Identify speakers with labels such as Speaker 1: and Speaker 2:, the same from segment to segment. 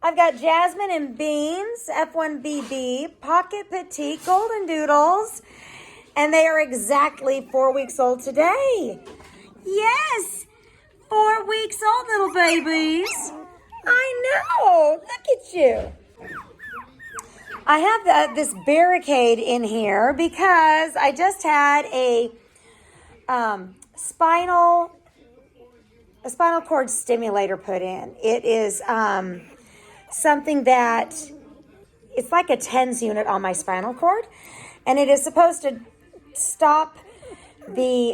Speaker 1: I've got Jasmine and Beans, F1bb Pocket Petite Goldendoodles, and they are exactly 4 weeks old today. Yes, 4 weeks old, little babies. I know, look at you. I have this barricade in here because I just had a spinal cord stimulator put in. It is something that, it's like a TENS unit on my spinal cord, and it is supposed to stop the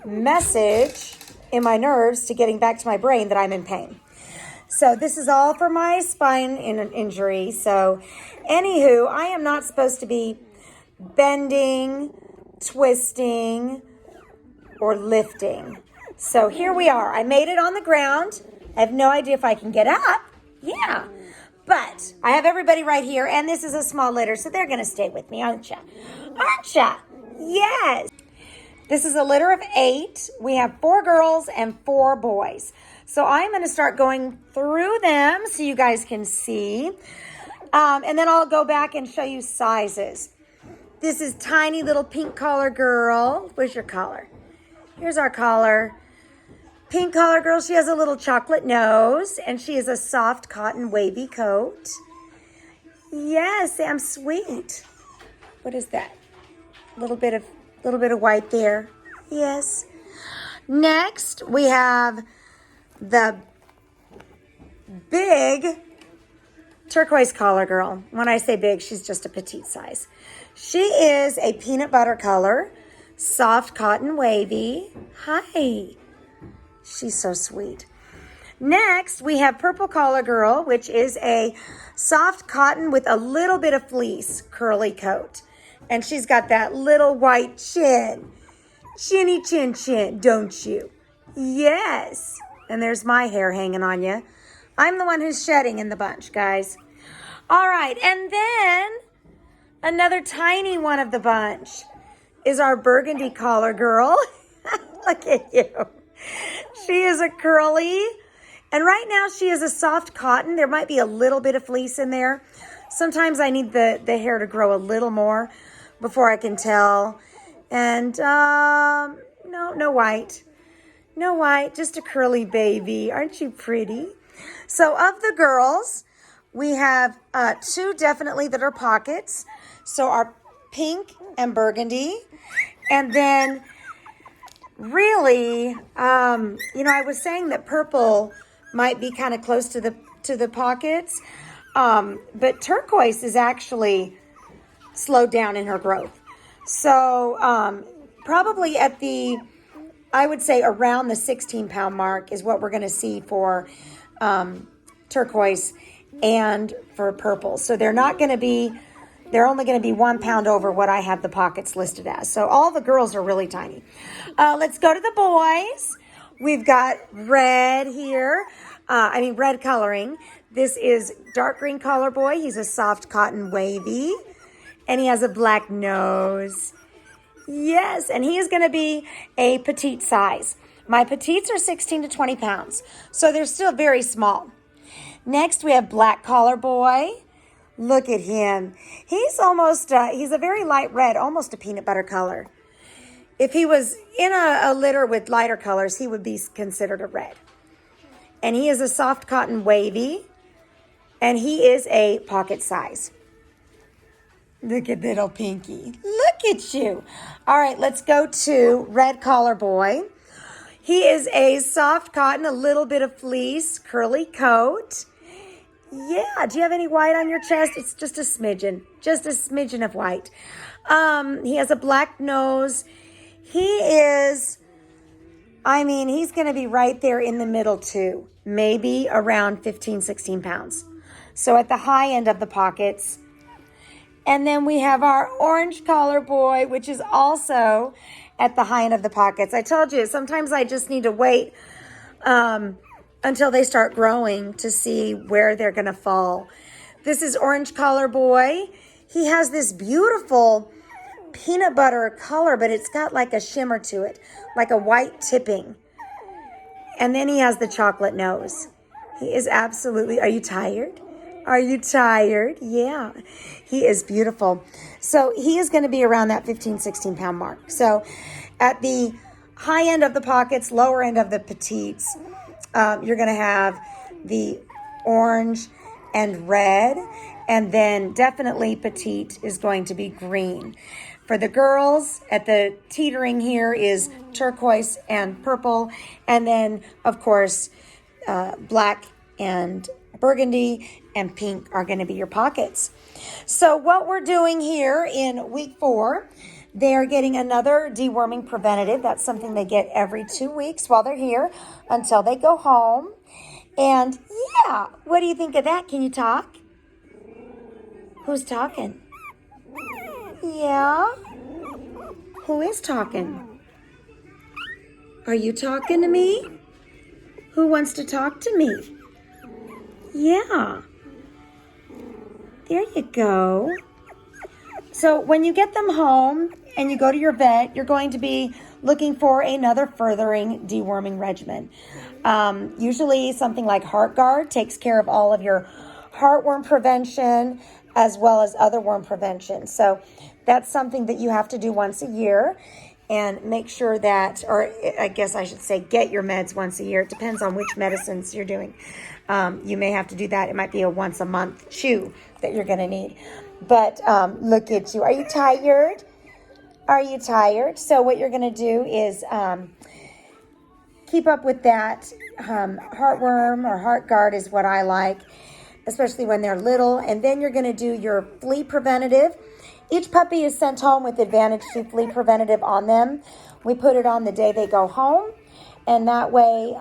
Speaker 1: message in my nerves to getting back to my brain that I'm in pain. So this is all for my spine injury. So anywho, I am not supposed to be bending, twisting, or lifting. So here we are. I made it on the ground. I have no idea if I can get up. Yeah. But I have everybody right here, and this is a small litter, so they're going to stay with me, aren't ya? Aren't ya? Yes. This is a litter of 8. We have 4 girls and 4 boys. So I'm going to start going through them so you guys can see. And then I'll go back and show you sizes. This is tiny little pink collar girl. Where's your collar? Here's our collar. Pink collar girl, she has a little chocolate nose, and she is a soft cotton wavy coat. Yes, I'm sweet. What is that? A little bit of white there. Yes. Next, we have the big turquoise collar girl. When I say big, she's just a petite size. She is a peanut butter color, soft cotton wavy. Hi. She's so sweet. Next, we have purple collar girl, which is a soft cotton with a little bit of fleece curly coat. And she's got that little white chin. Chinny chin chin, don't you? Yes. And there's my hair hanging on you. I'm the one who's shedding in the bunch, guys. All right, and then another tiny one of the bunch is our burgundy collar girl. Look at you. She is a curly, and right now she is a soft cotton. There might be a little bit of fleece in there. Sometimes I need the hair to grow a little more before I can tell. And no white. No white, just a curly baby. Aren't you pretty? So of the girls, we have 2 definitely that are pockets. So our pink and burgundy. And then really, I was saying that purple might be kind of close to the pockets. But turquoise is actually slowed down in her growth. So probably at I would say around the 16-pound mark is what we're going to see for turquoise and for purple. So they're only going to be 1 pound over what I have the pockets listed as. So all the girls are really tiny. Let's go to the boys. We've got red here. Red coloring. This is dark green collar boy. He's a soft cotton wavy. And he has a black nose. Yes, and he is going to be a petite size. My petites are 16 to 20 pounds, so they're still very small. Next, we have black collar boy. Look at him. He's almost, he's a very light red, almost a peanut butter color. If he was in a litter with lighter colors, he would be considered a red. And he is a soft cotton wavy, and he is a pocket size. Look at little Pinky. Look at you. All right, let's go to red collar boy. He is a soft cotton, a little bit of fleece, curly coat. Yeah, do you have any white on your chest? It's just a smidgen of white. He has a black nose. He's going to be right there in the middle too, maybe around 15, 16 pounds. So at the high end of the pockets. And then we have our orange collar boy, which is also at the high end of the pockets. I told you, sometimes I just need to wait until they start growing to see where they're going to fall. This is orange collar boy. He has this beautiful peanut butter color, but it's got like a shimmer to it, like a white tipping. And then he has the chocolate nose. He is absolutely, are you tired? Are you tired? Yeah, he is beautiful. So he is going to be around that 15, 16 pound mark. So at the high end of the pockets, lower end of the petites, you're going to have the orange and red, and then definitely petite is going to be green. For the girls, at the teetering here is turquoise and purple, and then of course black and burgundy and pink are going to be your pockets. So what we're doing here in week 4, they're getting another deworming preventative. That's something they get every 2 weeks while they're here until they go home. And yeah, what do you think of that? Can you talk? Who's talking? Yeah? Who is talking? Are you talking to me? Who wants to talk to me? Yeah. There you go. So when you get them home and you go to your vet, you're going to be looking for another furthering deworming regimen. Usually something like HeartGuard takes care of all of your heartworm prevention as well as other worm prevention. So that's something that you have to do once a year, and make sure that, or I guess I should say, get your meds once a year. It depends on which medicines you're doing. You may have to do that. It might be a once a month chew that you're going to need. But look at you. Are you tired? Are you tired? So what you're going to do is keep up with that. Heartworm or HeartGuard is what I like, especially when they're little. And then you're going to do your flea preventative. Each puppy is sent home with Advantage 2 flea preventative on them. We put it on the day they go home, and that way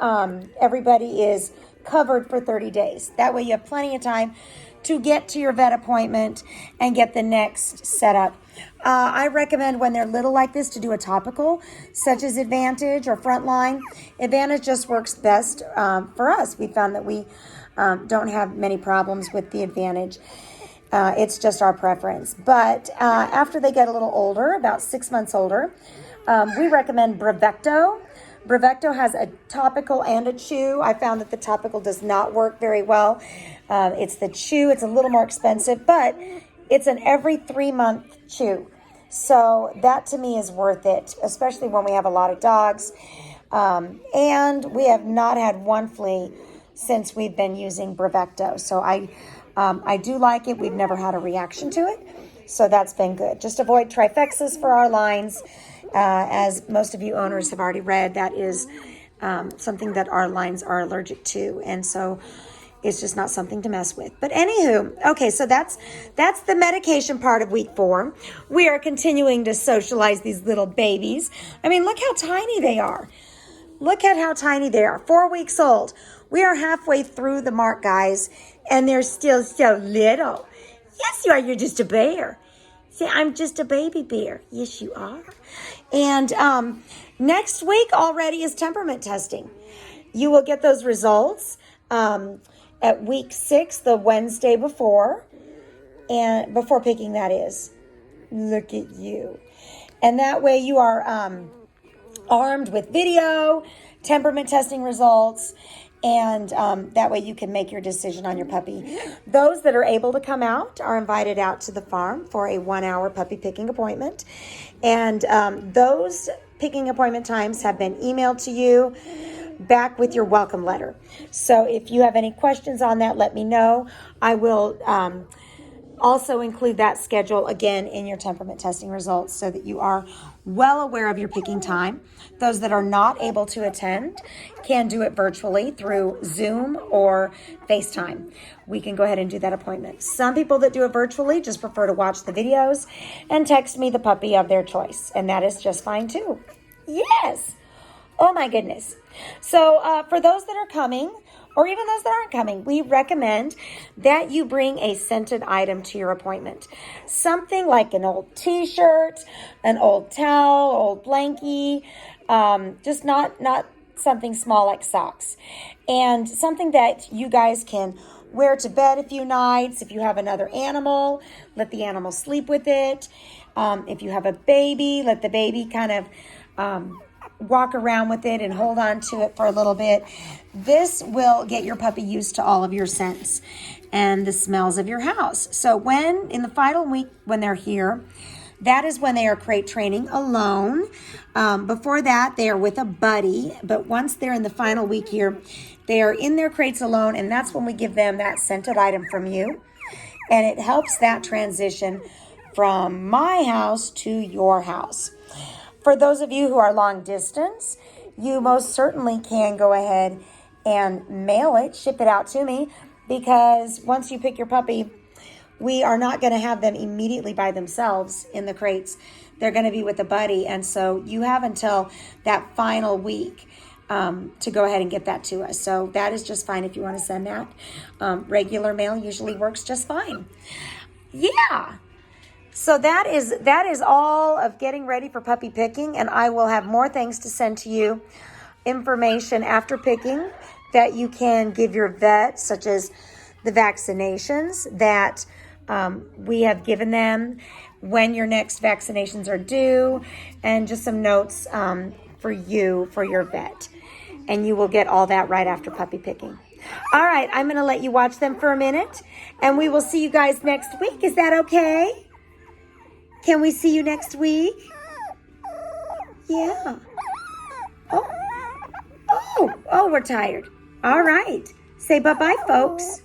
Speaker 1: everybody is covered for 30 days. That way you have plenty of time to get to your vet appointment and get the next setup. I recommend when they're little like this to do a topical, such as Advantage or Frontline. Advantage just works best for us. We found that we don't have many problems with the Advantage. It's just our preference. But after they get a little older, about 6 months older, we recommend Bravecto. Bravecto has a topical and a chew. I found that the topical does not work very well. It's the chew. It's a little more expensive, but it's an every 3-month chew. So that to me is worth it, especially when we have a lot of dogs. And we have not had one flea since we've been using Bravecto. So I do like it. We've never had a reaction to it. So that's been good. Just avoid trifexas for our lines. As most of you owners have already read, that is something that our lines are allergic to. And so it's just not something to mess with. But anywho, okay, so that's the medication part of week 4. We are continuing to socialize these little babies. I mean, look how tiny they are. Look at how tiny they are. 4 weeks old. We are halfway through the mark, guys, and they're still so little. Yes, you are. You're just a bear. See, I'm just a baby bear. Yes, you are. And next week already is temperament testing. You will get those results at week 6, the Wednesday before, and before picking, that is. Look at you. And that way you are armed with video, temperament testing results, and that way you can make your decision on your puppy. Those that are able to come out are invited out to the farm for a 1-hour puppy picking appointment. And those picking appointment times have been emailed to you back with your welcome letter. So if you have any questions on that, let me know. I will also include that schedule again in your temperament testing results so that you are well aware of your picking time. Those that are not able to attend can do it virtually through Zoom or FaceTime. We can go ahead and do that appointment. Some people that do it virtually just prefer to watch the videos and text me the puppy of their choice, and that is just fine too. Yes. Oh my goodness. So for those that are coming, or even those that aren't coming, we recommend that you bring a scented item to your appointment. Something like an old t-shirt, an old towel, old blankie, just not something small like socks. And something that you guys can wear to bed a few nights. If you have another animal, let the animal sleep with it. If you have a baby, let the baby kind of walk around with it and hold on to it for a little bit. This will get your puppy used to all of your scents and the smells of your house. So when in the final week, when they're here, that is when they are crate training alone. Before that, they are with a buddy. But once they're in the final week here, they are in their crates alone. And that's when we give them that scented item from you. And it helps that transition from my house to your house. For those of you who are long distance, you most certainly can go ahead and mail it, ship it out to me. Because once you pick your puppy, we are not going to have them immediately by themselves in the crates. They're going to be with a buddy. And so you have until that final week to go ahead and get that to us. So that is just fine if you want to send that. Regular mail usually works just fine. Yeah. So that is all of getting ready for puppy picking. And I will have more things to send to you. Information after picking that you can give your vet, such as the vaccinations that we have given them, when your next vaccinations are due, and just some notes for you, for your vet. And you will get all that right after puppy picking. All right, I'm going to let you watch them for a minute, and we will see you guys next week. Is that okay? Can we see you next week? Yeah. Oh, we're tired. All right. Say bye-bye, folks.